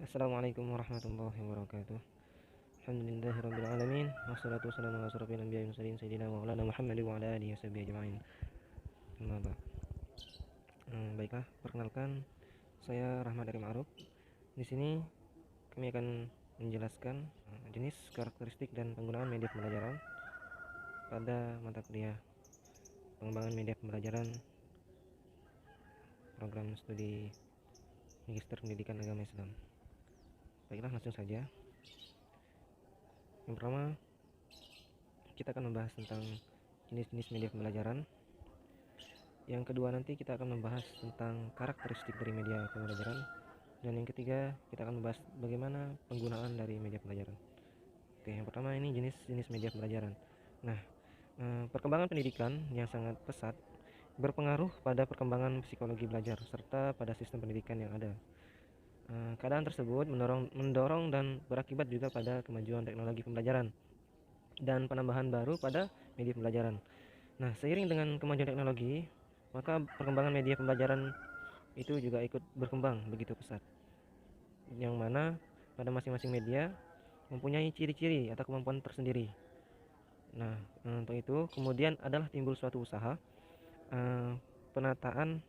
Assalamualaikum warahmatullahi wabarakatuh. Alhamdulillahirabbil alamin wassalatu wassalamu ala asyrofil anbiya'i wal mursalin sayyidina maulana Muhammad wa ala alihi washabihi ajmain. Amma ba'd. Baiklah, perkenalkan saya Rahmat dari Ma'ruf. Di sini kami akan menjelaskan jenis, karakteristik dan penggunaan media pembelajaran pada mata kuliah pengembangan media pembelajaran program studi Magister Pendidikan Agama Islam. Baiklah, langsung saja. Yang pertama, kita akan membahas tentang jenis-jenis media pembelajaran. Yang kedua, nanti kita akan membahas tentang karakteristik dari media pembelajaran. Dan yang ketiga, kita akan membahas bagaimana penggunaan dari media pembelajaran. Oke, yang pertama ini jenis-jenis media pembelajaran. Nah, perkembangan pendidikan yang sangat pesat berpengaruh pada perkembangan psikologi belajar serta pada sistem pendidikan yang ada. Keadaan tersebut mendorong dan berakibat juga pada kemajuan teknologi pembelajaran dan penambahan baru pada media pembelajaran. Nah, seiring dengan kemajuan teknologi, maka perkembangan media pembelajaran itu juga ikut berkembang begitu pesat, yang mana pada masing-masing media mempunyai ciri-ciri atau kemampuan tersendiri. Nah, untuk itu kemudian adalah timbul suatu usaha penataan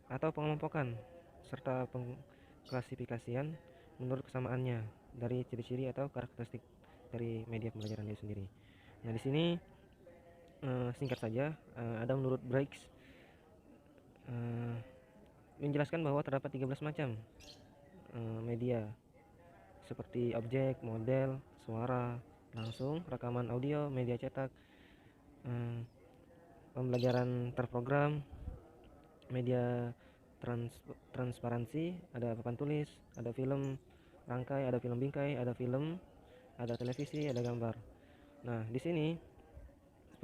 atau pengelompokan serta pengklasifikasian menurut kesamaannya dari ciri-ciri atau karakteristik dari media pembelajaran itu sendiri. Nah, di sini singkat saja, ada menurut Briggs menjelaskan bahwa terdapat 13 macam media seperti objek, model, suara, langsung, rekaman audio, media cetak, pembelajaran terprogram, media transparansi, ada papan tulis, ada film rangkai, ada film bingkai, ada film, ada televisi, ada gambar. Nah, di sini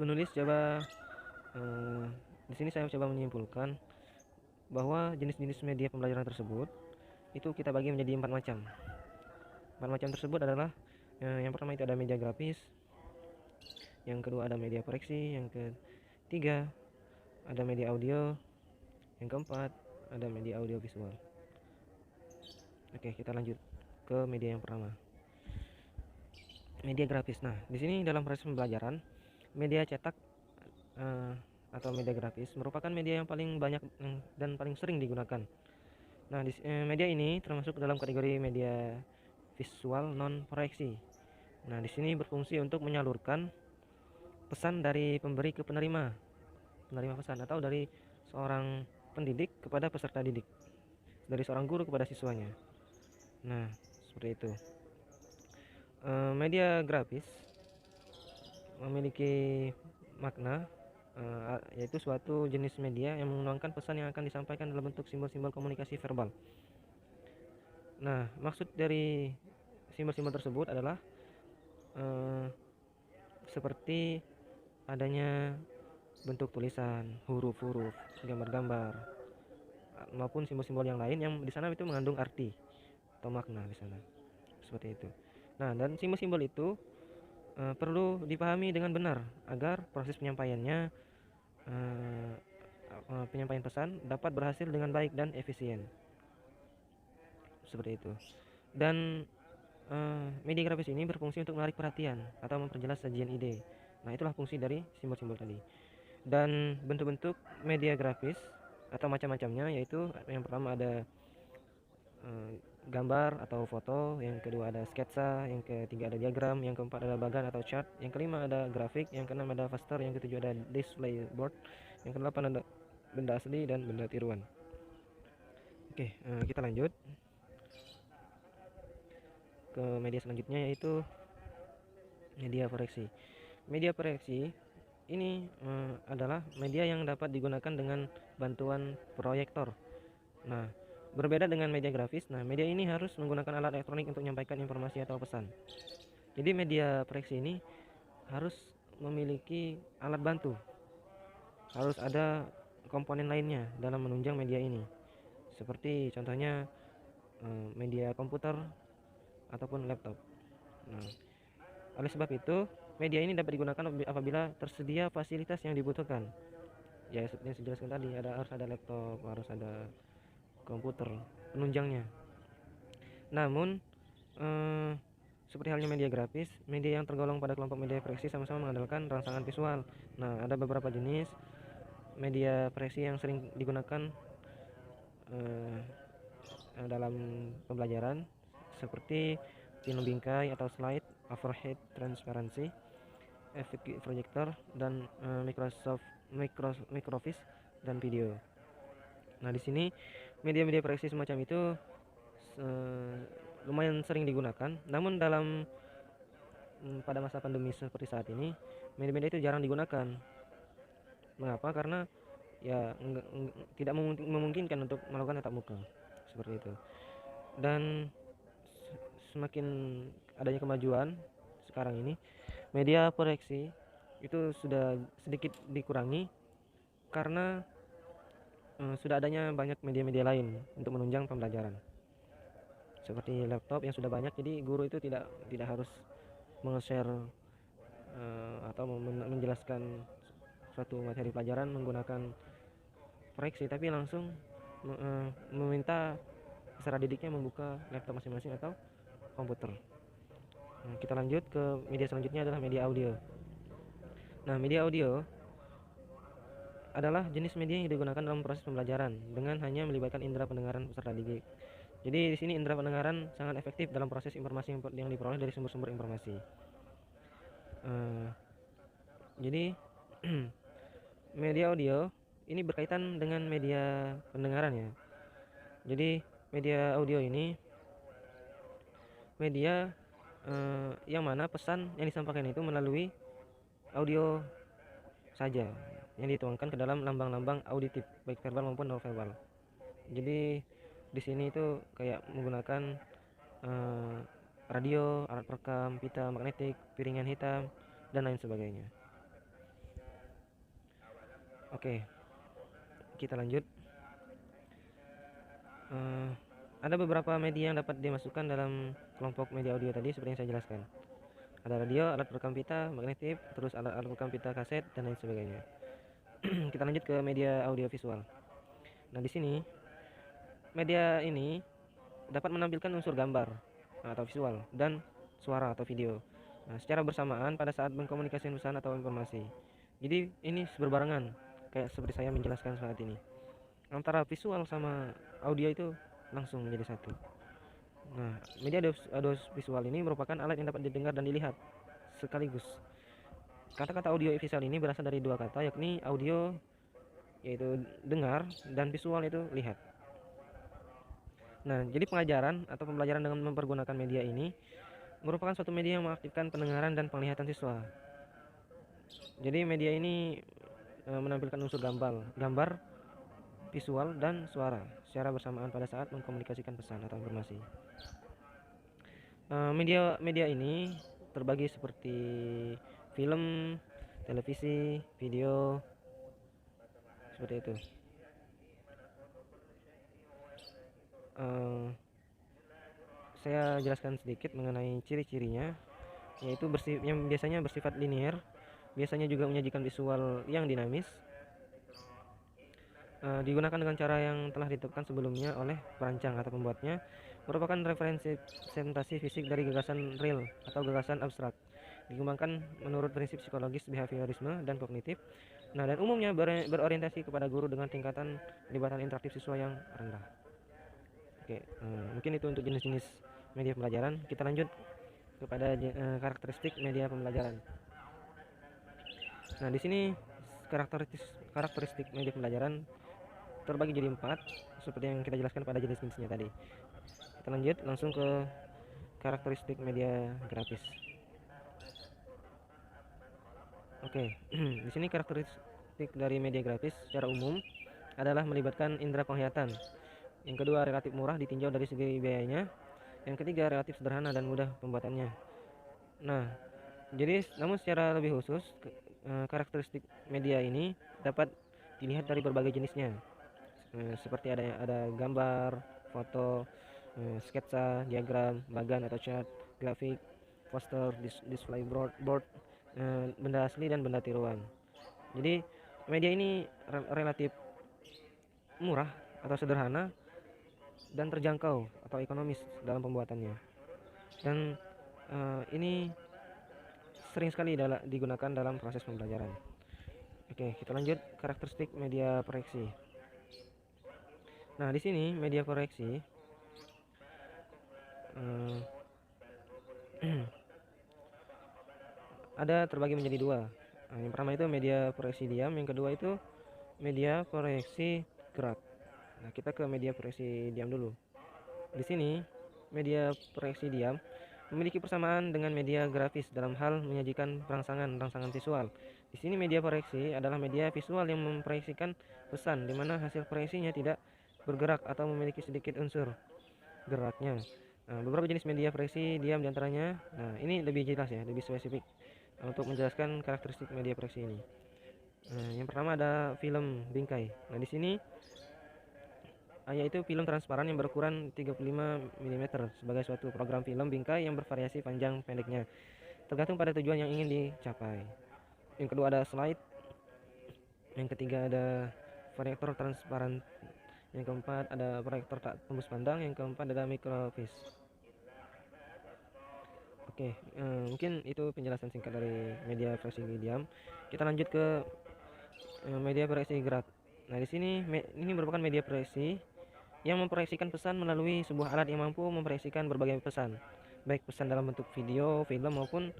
penulis coba di sini saya coba menyimpulkan bahwa jenis-jenis media pembelajaran tersebut itu kita bagi menjadi 4 macam. 4 macam tersebut adalah yang pertama itu ada media grafis, yang kedua ada media proyeksi, yang ketiga ada media audio, yang keempat ada media audio visual. Oke, kita lanjut ke media yang pertama. Media grafis. Nah, di sini dalam proses pembelajaran, media cetak atau media grafis merupakan media yang paling banyak dan paling sering digunakan. Nah, media ini termasuk dalam kategori media visual non proyeksi. Nah, di sini berfungsi untuk menyalurkan pesan dari pemberi ke penerima pesan, atau dari seorang pendidik kepada peserta didik, dari seorang guru kepada siswanya. Nah, seperti itu. Media grafis memiliki makna, yaitu suatu jenis media yang menuangkan pesan yang akan disampaikan dalam bentuk simbol-simbol komunikasi verbal. Nah, maksud dari simbol-simbol tersebut adalah seperti adanya bentuk tulisan, huruf-huruf, gambar-gambar, maupun simbol-simbol yang lain yang di sana itu mengandung arti atau makna di sana. Seperti itu. Nah, dan simbol-simbol itu perlu dipahami dengan benar agar proses penyampaiannya penyampaian pesan dapat berhasil dengan baik dan efisien. Seperti itu. Dan media grafis ini berfungsi untuk menarik perhatian atau memperjelas sajian ide. Nah, itulah fungsi dari simbol-simbol tadi. Dan bentuk-bentuk media grafis atau macam-macamnya yaitu yang pertama ada gambar atau foto, yang kedua ada sketsa, yang ketiga ada diagram, yang keempat ada bagan atau chart, yang kelima ada grafik, yang keenam ada raster, yang ketujuh ada display board, yang kedelapan ada benda asli dan benda tiruan. Oke, kita lanjut ke media selanjutnya yaitu media proyeksi. Media proyeksi ini adalah media yang dapat digunakan dengan bantuan proyektor. Nah, berbeda dengan media grafis, nah media ini harus menggunakan alat elektronik untuk menyampaikan informasi atau pesan. Jadi media proyeksi ini harus memiliki alat bantu, harus ada komponen lainnya dalam menunjang media ini, seperti contohnya media komputer ataupun laptop. Nah, oleh sebab itu media ini dapat digunakan apabila tersedia fasilitas yang dibutuhkan. Ya, seperti yang saya jelaskan tadi, harus ada laptop, harus ada komputer penunjangnya. Namun seperti halnya media grafis, media yang tergolong pada kelompok media proyeksi sama-sama mengandalkan rangsangan visual. Nah, ada beberapa jenis media proyeksi yang sering digunakan dalam pembelajaran, seperti film bingkai atau slide, overhead transparansi, efek projector, dan Microsoft Microfiche dan video. Nah, di sini media-media proyeksi semacam itu lumayan sering digunakan, namun pada masa pandemi seperti saat ini, media-media itu jarang digunakan. Mengapa? Karena ya tidak memungkinkan untuk melakukan tatap muka seperti itu. Dan semakin adanya kemajuan sekarang ini, media proyeksi itu sudah sedikit dikurangi karena sudah adanya banyak media-media lain untuk menunjang pembelajaran, seperti laptop yang sudah banyak. Jadi guru itu tidak harus meng-share atau menjelaskan suatu materi pelajaran menggunakan proyeksi, tapi langsung meminta peserta didiknya membuka laptop masing-masing atau komputer. Nah, kita lanjut ke media selanjutnya, adalah media audio. Nah, media audio adalah jenis media yang digunakan dalam proses pembelajaran dengan hanya melibatkan indera pendengaran peserta didik. Jadi di sini indera pendengaran sangat efektif dalam proses informasi yang diperoleh dari sumber-sumber informasi. Jadi media audio ini berkaitan dengan media pendengaran ya. Jadi media audio ini media yang mana pesan yang disampaikan itu melalui audio saja, yang dituangkan ke dalam lambang-lambang auditif, baik verbal maupun non verbal. Jadi di sini itu kayak menggunakan radio, alat perekam, pita magnetik, piringan hitam, dan lain sebagainya. Oke, kita lanjut. Ada beberapa media yang dapat dimasukkan dalam kelompok media audio tadi seperti yang saya jelaskan. Ada radio, alat perekam pita magnetik, terus alat perekam pita kaset, dan lain sebagainya. Kita lanjut ke media audio visual. Nah, di sini media ini dapat menampilkan unsur gambar atau visual dan suara atau video. Nah, secara bersamaan pada saat mengkomunikasikan pesan atau informasi. Jadi ini berbarengan, kayak seperti saya menjelaskan saat ini. Antara visual sama audio itu langsung menjadi satu. Nah, media audio visual ini merupakan alat yang dapat didengar dan dilihat sekaligus. Kata-kata audio visual ini berasal dari dua kata, yakni audio yaitu dengar dan visual itu lihat. Nah, jadi pengajaran atau pembelajaran dengan mempergunakan media ini merupakan suatu media yang mengaktifkan pendengaran dan penglihatan siswa. Jadi media ini menampilkan unsur gambar, visual, dan suara secara bersamaan pada saat mengkomunikasikan pesan atau informasi. Media ini terbagi seperti film, televisi, video, seperti itu. Saya jelaskan sedikit mengenai ciri-cirinya, yaitu yang biasanya bersifat linear, biasanya juga menyajikan visual yang dinamis, digunakan dengan cara yang telah ditetapkan sebelumnya oleh perancang atau pembuatnya, merupakan representasi fisik dari gagasan real atau gagasan abstrak, dikembangkan menurut prinsip psikologis behaviorisme dan kognitif. Nah, dan umumnya berorientasi kepada guru dengan tingkatan pelibatan interaktif siswa yang rendah. Oke, mungkin itu untuk jenis-jenis media pembelajaran. Kita lanjut kepada karakteristik media pembelajaran. Nah, di sini karakteristik media pembelajaran terbagi jadi 4 seperti yang kita jelaskan pada jenis-jenisnya tadi. Kita lanjut langsung ke karakteristik media grafis. Oke, di sini karakteristik dari media grafis secara umum adalah melibatkan indera penglihatan. Yang kedua, relatif murah ditinjau dari segi biayanya. Yang ketiga, relatif sederhana dan mudah pembuatannya. Nah, jadi namun secara lebih khusus, karakteristik media ini dapat dilihat dari berbagai jenisnya. Seperti ada gambar, foto, sketsa, diagram, bagan atau chart, grafik, poster, display board, benda asli dan benda tiruan. Jadi media ini relatif murah atau sederhana dan terjangkau atau ekonomis dalam pembuatannya. Dan ini sering sekali digunakan dalam proses pembelajaran. Oke, kita lanjut karakteristik media proyeksi. Nah, di sini media proyeksi ada terbagi menjadi dua. Nah, yang pertama itu media proyeksi diam, yang kedua itu media proyeksi gerak. Nah, kita ke media proyeksi diam dulu. Di sini media proyeksi diam memiliki persamaan dengan media grafis dalam hal menyajikan rangsangan visual. Di sini media proyeksi adalah media visual yang memproyeksikan pesan, di mana hasil proyeksinya tidak bergerak atau memiliki sedikit unsur geraknya. Nah, beberapa jenis media proyeksi diam diantaranya. Nah, ini lebih jelas ya, lebih spesifik untuk menjelaskan karakteristik media proyeksi ini. Nah, yang pertama ada film bingkai. Nah, di sini yaitu film transparan yang berukuran 35 mm sebagai suatu program film bingkai yang bervariasi panjang pendeknya, tergantung pada tujuan yang ingin dicapai. Yang kedua ada slide. Yang ketiga ada proyektor transparan. Yang keempat ada proyektor tak tembus pandang. Yang keempat ada microfiche. Oke, mungkin itu penjelasan singkat dari media proyeksi diam. Kita lanjut ke media proyeksi gerak. Nah, di sini ini merupakan media proyeksi yang memproyeksikan pesan melalui sebuah alat yang mampu memproyeksikan berbagai pesan, baik pesan dalam bentuk video, film maupun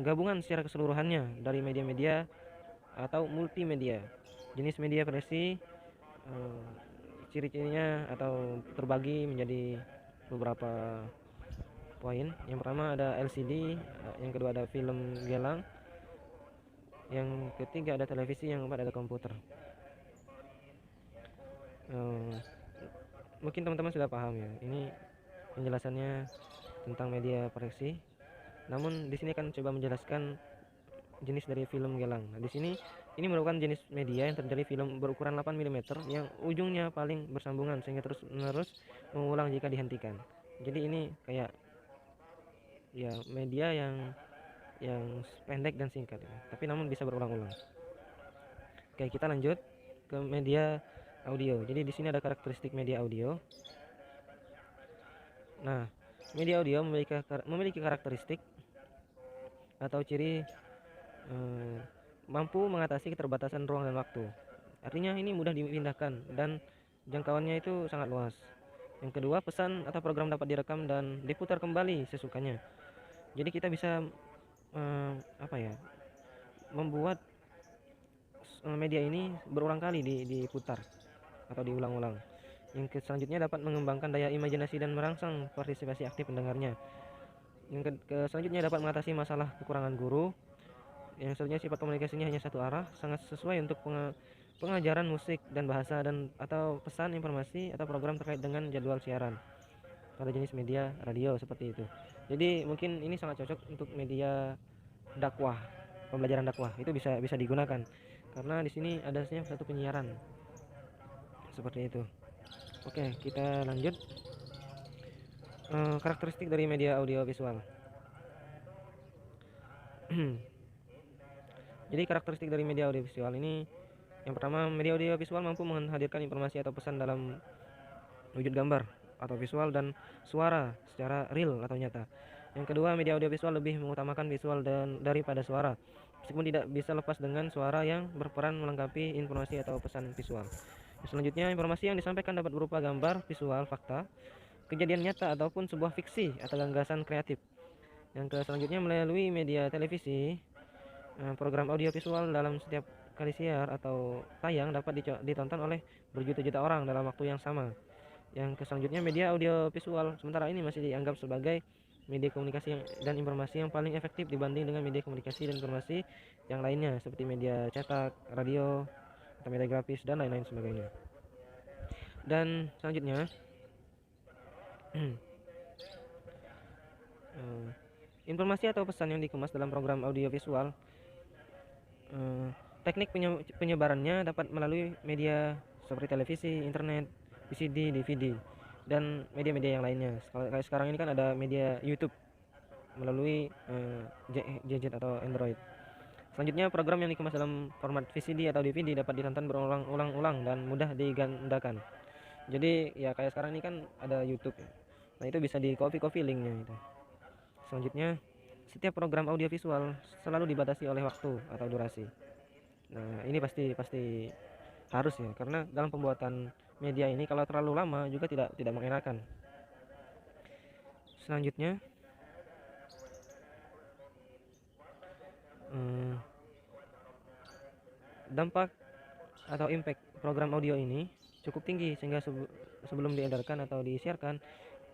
gabungan secara keseluruhannya dari media-media atau multimedia. Jenis media proyeksi ciri-cirinya atau terbagi menjadi beberapa poin. Yang pertama ada LCD, yang kedua ada film gelang, yang ketiga ada televisi, yang keempat ada komputer. Mungkin teman-teman sudah paham ya, ini penjelasannya tentang media proyeksi. Namun di sini akan coba menjelaskan jenis dari film gelang. Nah, di sini ini merupakan jenis media yang terjadi film berukuran 8 mm yang ujungnya paling bersambungan sehingga terus-menerus mengulang jika dihentikan. Jadi ini kayak ya media yang pendek dan singkat ya, tapi namun bisa berulang-ulang. Oke, kita lanjut ke media audio. Jadi di sini ada karakteristik media audio. Nah, media audio memiliki karakteristik atau ciri mampu mengatasi keterbatasan ruang dan waktu. Artinya ini mudah dipindahkan dan jangkauannya itu sangat luas. Yang kedua, pesan atau program dapat direkam dan diputar kembali sesukanya. Jadi kita bisa membuat media ini berulang kali diputar atau diulang-ulang. Yang selanjutnya dapat mengembangkan daya imajinasi dan merangsang partisipasi aktif pendengarnya. Yang selanjutnya dapat mengatasi masalah kekurangan guru. Yang selanjutnya sifat komunikasinya hanya satu arah, sangat sesuai untuk pengajaran musik dan bahasa dan atau pesan informasi atau program terkait dengan jadwal siaran pada jenis media radio seperti itu. Jadi mungkin ini sangat cocok untuk media dakwah, pembelajaran dakwah itu bisa digunakan karena di sini adanya satu penyiaran seperti itu. Oke, kita lanjut. Karakteristik dari media audio visual. Jadi karakteristik dari media audio visual ini, yang pertama, media audio visual mampu menghadirkan informasi atau pesan dalam wujud gambar atau visual dan suara secara real atau nyata. Yang kedua, media audio visual lebih mengutamakan visual daripada suara, meskipun tidak bisa lepas dengan suara yang berperan melengkapi informasi atau pesan visual. Selanjutnya, informasi yang disampaikan dapat berupa gambar, visual, fakta, kejadian nyata ataupun sebuah fiksi atau gagasan kreatif. Yang selanjutnya, melalui media televisi, program audio visual dalam setiap kali siar atau tayang dapat ditonton oleh berjuta-juta orang dalam waktu yang sama. Yang selanjutnya, media audio visual sementara ini masih dianggap sebagai media komunikasi dan informasi yang paling efektif dibanding dengan media komunikasi dan informasi yang lainnya seperti media cetak, radio, atau media grafis dan lain-lain sebagainya. Dan selanjutnya informasi atau pesan yang dikemas dalam program audio visual, teknik penyebarannya dapat melalui media seperti televisi, internet, VCD, DVD, dan media-media yang lainnya. Kayak sekarang ini kan ada media YouTube melalui gadget atau Android. Selanjutnya, program yang dikemas dalam format VCD atau DVD dapat ditonton berulang-ulang dan mudah digandakan. Jadi ya kayak sekarang ini kan ada YouTube ya. Nah, itu bisa di copy linknya itu. Selanjutnya, setiap program audiovisual selalu dibatasi oleh waktu atau durasi. Nah, ini pasti pasti harus ya, karena dalam pembuatan media ini kalau terlalu lama juga tidak mengenakan. Selanjutnya, eh, dampak atau impact program audio ini cukup tinggi sehingga sebelum diedarkan atau disiarkan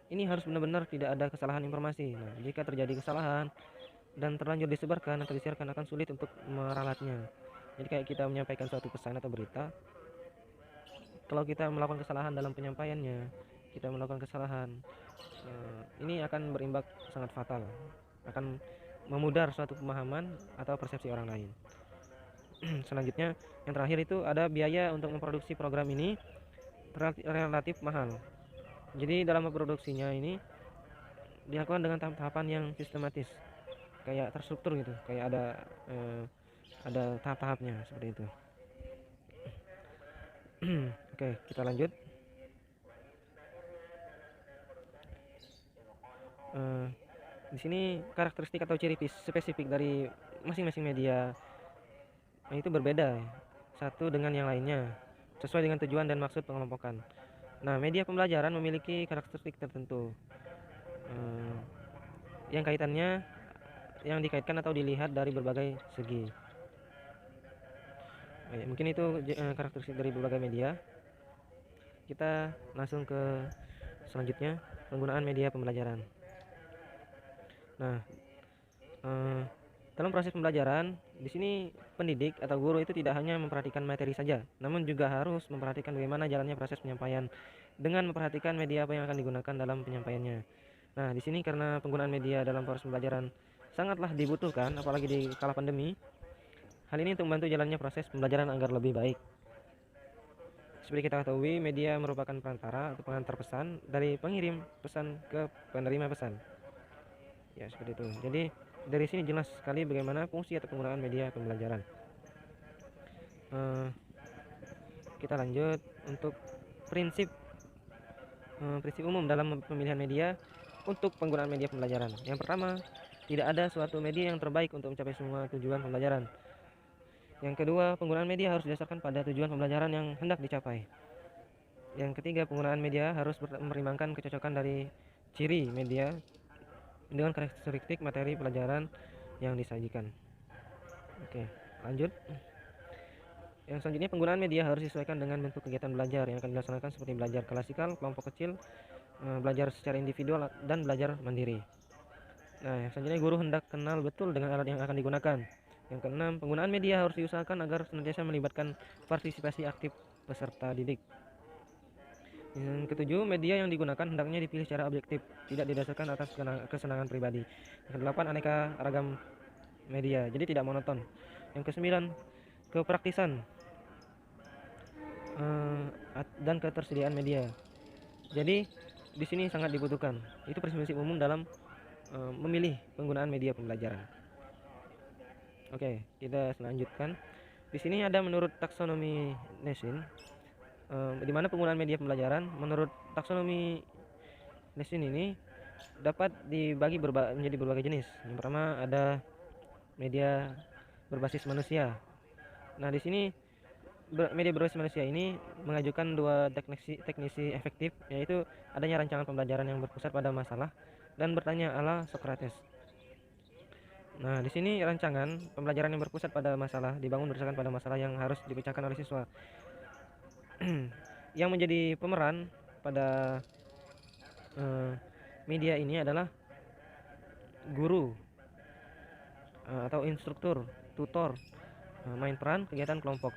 ini harus benar-benar tidak ada kesalahan informasi. Nah, jika terjadi kesalahan dan terlanjur disebarkan atau disiarkan akan sulit untuk meralatnya. Jadi kayak kita menyampaikan suatu pesan atau berita, kalau kita melakukan kesalahan dalam penyampaiannya, kita melakukan kesalahan, ini akan berimbas sangat fatal, akan memudar suatu pemahaman atau persepsi orang lain. Selanjutnya, yang terakhir itu ada biaya untuk memproduksi program ini relatif mahal. Jadi dalam memproduksinya ini dilakukan dengan tahap-tahapan yang sistematis, kayak terstruktur gitu, kayak ada tahap-tahapnya seperti itu. Oke, kita lanjut. Di sini karakteristik atau ciri spesifik dari masing-masing media itu berbeda satu dengan yang lainnya sesuai dengan tujuan dan maksud pengelompokan. Nah, media pembelajaran memiliki karakteristik tertentu yang dikaitkan atau dilihat dari berbagai segi. Mungkin itu karakteristik dari berbagai media. Kita langsung ke selanjutnya, penggunaan media pembelajaran. Nah, dalam proses pembelajaran, di sini pendidik atau guru itu tidak hanya memperhatikan materi saja, namun juga harus memperhatikan bagaimana jalannya proses penyampaian dengan memperhatikan media apa yang akan digunakan dalam penyampaiannya. Nah, di sini karena penggunaan media dalam proses pembelajaran sangatlah dibutuhkan, apalagi di kala pandemi. Hal ini untuk membantu jalannya proses pembelajaran agar lebih baik. Seperti kita ketahui, media merupakan perantara atau pengantar pesan dari pengirim pesan ke penerima pesan. Ya, seperti itu. Jadi dari sini jelas sekali bagaimana fungsi atau penggunaan media pembelajaran. Kita lanjut untuk prinsip umum dalam pemilihan media untuk penggunaan media pembelajaran. Yang pertama, tidak ada suatu media yang terbaik untuk mencapai semua tujuan pembelajaran. Yang kedua, penggunaan media harus didasarkan pada tujuan pembelajaran yang hendak dicapai. Yang ketiga, penggunaan media harus mempertimbangkan kecocokan dari ciri media dengan karakteristik materi pelajaran yang disajikan. Oke, lanjut. Yang selanjutnya, penggunaan media harus disesuaikan dengan bentuk kegiatan belajar yang akan dilaksanakan seperti belajar klasikal, kelompok kecil, belajar secara individual, dan belajar mandiri. Nah, yang selanjutnya, guru hendak kenal betul dengan alat yang akan digunakan. Yang keenam, penggunaan media harus diusahakan agar senantiasa melibatkan partisipasi aktif peserta didik. Yang ketujuh, media yang digunakan hendaknya dipilih secara objektif, tidak didasarkan atas kesenangan pribadi. Yang kedelapan, aneka ragam media, jadi tidak monoton. Yang kesembilan, kepraktisan dan ketersediaan media. Jadi di sini sangat dibutuhkan. Itu prinsip umum dalam memilih penggunaan media pembelajaran. Oke, kita selanjutkan. Di sini ada menurut taksonomi Nesin, di mana penggunaan media pembelajaran menurut taksonomi Nesin ini dapat dibagi menjadi berbagai jenis. Yang pertama ada media berbasis manusia. Nah, di sini media berbasis manusia ini mengajukan dua teknisi efektif, yaitu adanya rancangan pembelajaran yang berpusat pada masalah dan bertanya ala Socrates. Nah, di sini rancangan pembelajaran yang berpusat pada masalah dibangun berdasarkan pada masalah yang harus dipecahkan oleh siswa. Yang menjadi pemeran pada media ini adalah guru atau instruktur, tutor, main peran kegiatan kelompok.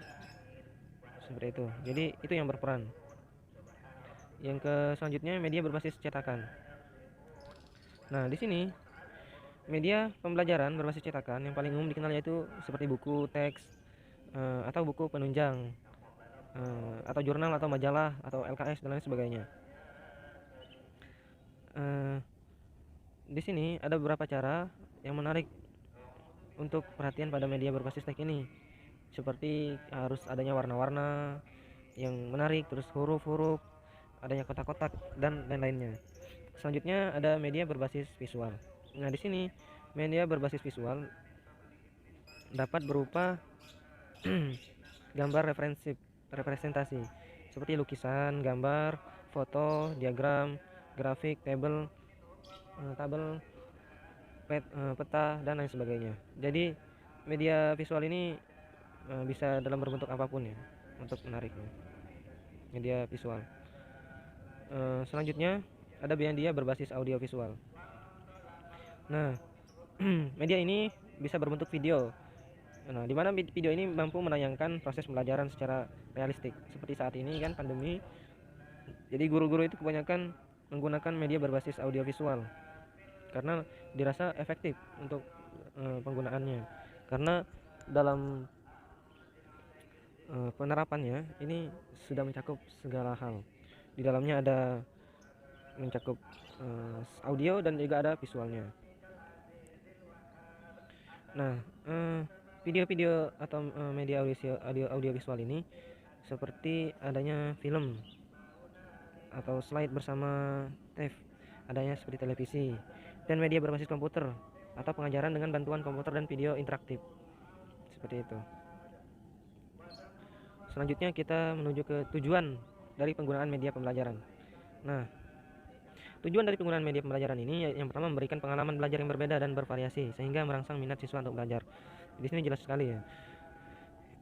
Seperti itu. Jadi itu yang berperan. Yang selanjutnya media berbasis cetakan. Nah, di sini media pembelajaran berbasis cetakan yang paling umum dikenal yaitu seperti buku, teks, atau buku penunjang, atau jurnal atau majalah atau LKS dan lain sebagainya. Di sini ada beberapa cara yang menarik untuk perhatian pada media berbasis teks ini, seperti harus adanya warna-warna yang menarik, terus huruf-huruf adanya kotak-kotak dan lain-lainnya. Selanjutnya ada media berbasis visual. Nah, di sini media berbasis visual dapat berupa gambar representasi seperti lukisan, gambar, foto, diagram, grafik, tabel, peta dan lain sebagainya. Jadi media visual ini bisa dalam berbentuk apapun ya untuk menariknya. Media visual. Selanjutnya ada media berbasis audio visual. Nah, media ini bisa berbentuk video. Nah, di mana video ini mampu menayangkan proses pembelajaran secara realistik. Seperti saat ini kan pandemi, jadi guru-guru itu kebanyakan menggunakan media berbasis audio visual karena dirasa efektif untuk penggunaannya. Karena dalam penerapannya ini sudah mencakup segala hal. Di dalamnya ada mencakup audio dan juga ada visualnya. Nah, video-video atau media audio visual ini seperti adanya film atau slide bersama TEV, adanya seperti televisi dan media berbasis komputer atau pengajaran dengan bantuan komputer dan video interaktif seperti itu. Selanjutnya kita menuju ke tujuan dari penggunaan media pembelajaran. Nah, tujuan dari penggunaan media pembelajaran ini yang pertama memberikan pengalaman belajar yang berbeda dan bervariasi sehingga merangsang minat siswa untuk belajar. Di sini jelas sekali ya.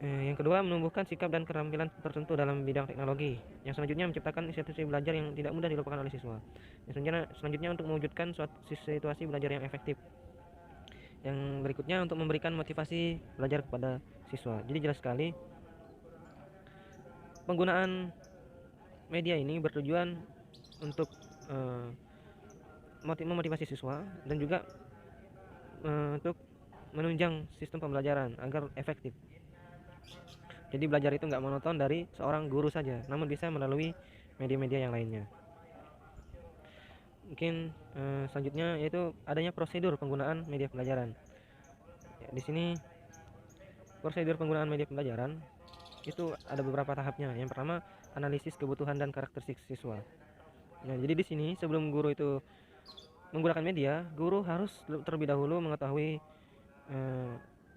Yang kedua, menumbuhkan sikap dan keterampilan tertentu dalam bidang teknologi. Yang selanjutnya menciptakan situasi belajar yang tidak mudah dilupakan oleh siswa. Yang selanjutnya untuk mewujudkan suatu situasi belajar yang efektif. Yang berikutnya untuk memberikan motivasi belajar kepada siswa. Jadi jelas sekali penggunaan media ini bertujuan untuk memotivasi siswa dan juga untuk menunjang sistem pembelajaran agar efektif. Jadi belajar itu nggak monoton dari seorang guru saja, namun bisa melalui media-media yang lainnya. Mungkin selanjutnya yaitu adanya prosedur penggunaan media pembelajaran. Ya, di sini prosedur penggunaan media pembelajaran itu ada beberapa tahapnya. Yang pertama, analisis kebutuhan dan karakteristik siswa. Nah, jadi di sini sebelum guru itu menggunakan media, guru harus terlebih dahulu mengetahui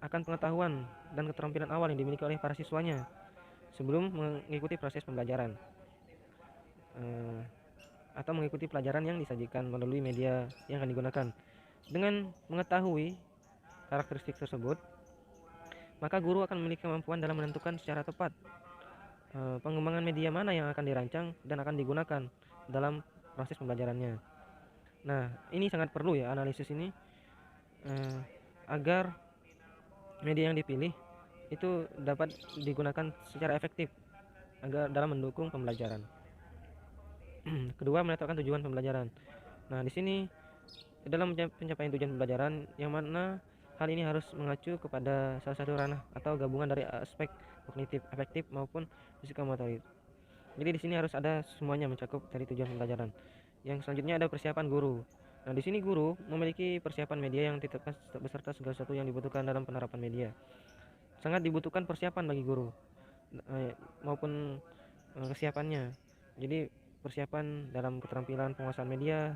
akan pengetahuan dan keterampilan awal yang dimiliki oleh para siswanya sebelum mengikuti proses pembelajaran atau mengikuti pelajaran yang disajikan melalui media yang akan digunakan. Dengan mengetahui karakteristik tersebut, maka guru akan memiliki kemampuan dalam menentukan secara tepat pengembangan media mana yang akan dirancang dan akan digunakan dalam proses pembelajarannya. Nah, ini sangat perlu ya analisis ini agar media yang dipilih itu dapat digunakan secara efektif agar dalam mendukung pembelajaran. Kedua, menetapkan tujuan pembelajaran. Nah, di sini dalam pencapaian tujuan pembelajaran yang mana hal ini harus mengacu kepada salah satu ranah atau gabungan dari aspek kognitif, afektif maupun psikomotorik. Jadi di sini harus ada semuanya mencakup dari tujuan pembelajaran. Yang selanjutnya ada persiapan guru. Nah, di sini guru memiliki persiapan media yang ditetapkan beserta segala sesuatu yang dibutuhkan dalam penerapan media. Sangat dibutuhkan persiapan bagi guru maupun kesiapannya. Jadi persiapan dalam keterampilan penguasaan media,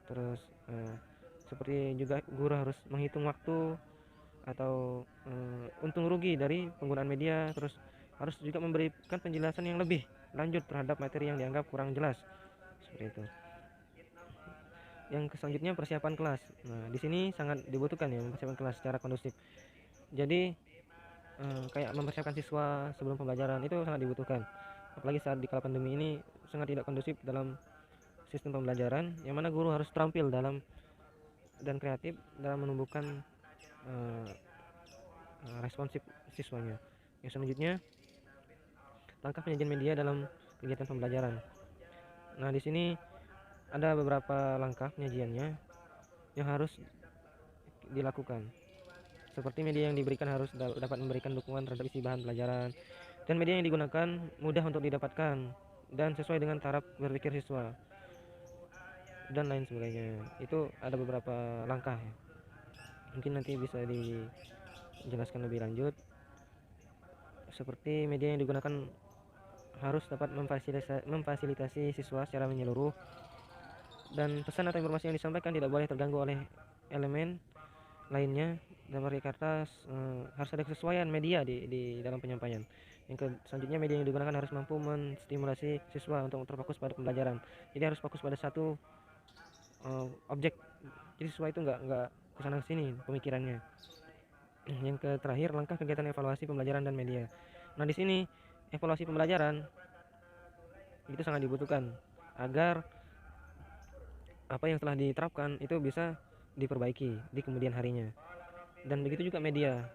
terus seperti juga guru harus menghitung waktu atau untung rugi dari penggunaan media, terus harus juga memberikan penjelasan yang lebih lanjut terhadap materi yang dianggap kurang jelas seperti itu. Yang selanjutnya persiapan kelas. Nah, di sini sangat dibutuhkan ya mempersiapkan kelas secara kondusif. Jadi kayak mempersiapkan siswa sebelum pembelajaran itu sangat dibutuhkan. Apalagi saat di kala pandemi ini sangat tidak kondusif dalam sistem pembelajaran, yang mana guru harus terampil dalam dan kreatif dalam menumbuhkan responsif siswanya. Yang selanjutnya langkah penyajian media dalam kegiatan pembelajaran. Nah, di sini ada beberapa langkah penyajiannya yang harus dilakukan. Seperti media yang diberikan harus dapat memberikan dukungan terhadap isi bahan pelajaran, dan media yang digunakan mudah untuk didapatkan dan sesuai dengan taraf berpikir siswa dan lain sebagainya. Itu ada beberapa langkah ya. Mungkin nanti bisa dijelaskan lebih lanjut. Seperti media yang digunakan harus dapat memfasilitasi siswa secara menyeluruh, dan pesan atau informasi yang disampaikan tidak boleh terganggu oleh elemen lainnya. Dalam arti kata harus ada kesesuaian media di dalam penyampaian. Selanjutnya, media yang digunakan harus mampu menstimulasi siswa untuk terfokus pada pembelajaran. Jadi harus fokus pada satu objek. Jadi siswa itu nggak kesana kesini pemikirannya. Yang terakhir, langkah kegiatan evaluasi pembelajaran dan media. Nah, di sini evaluasi pembelajaran itu sangat dibutuhkan agar apa yang telah diterapkan itu bisa diperbaiki di kemudian harinya. Dan begitu juga media.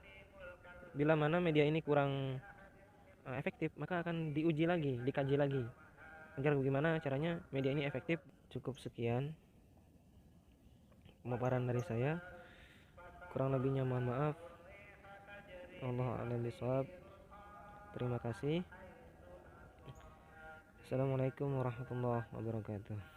Bila mana media ini kurang efektif, maka akan diuji lagi, dikaji lagi agar bagaimana caranya media ini efektif. Cukup sekian pemaparan dari saya, kurang lebihnya mohon maaf. Allahu a'lam bishawab. Terima kasih. Assalamualaikum warahmatullahi wabarakatuh.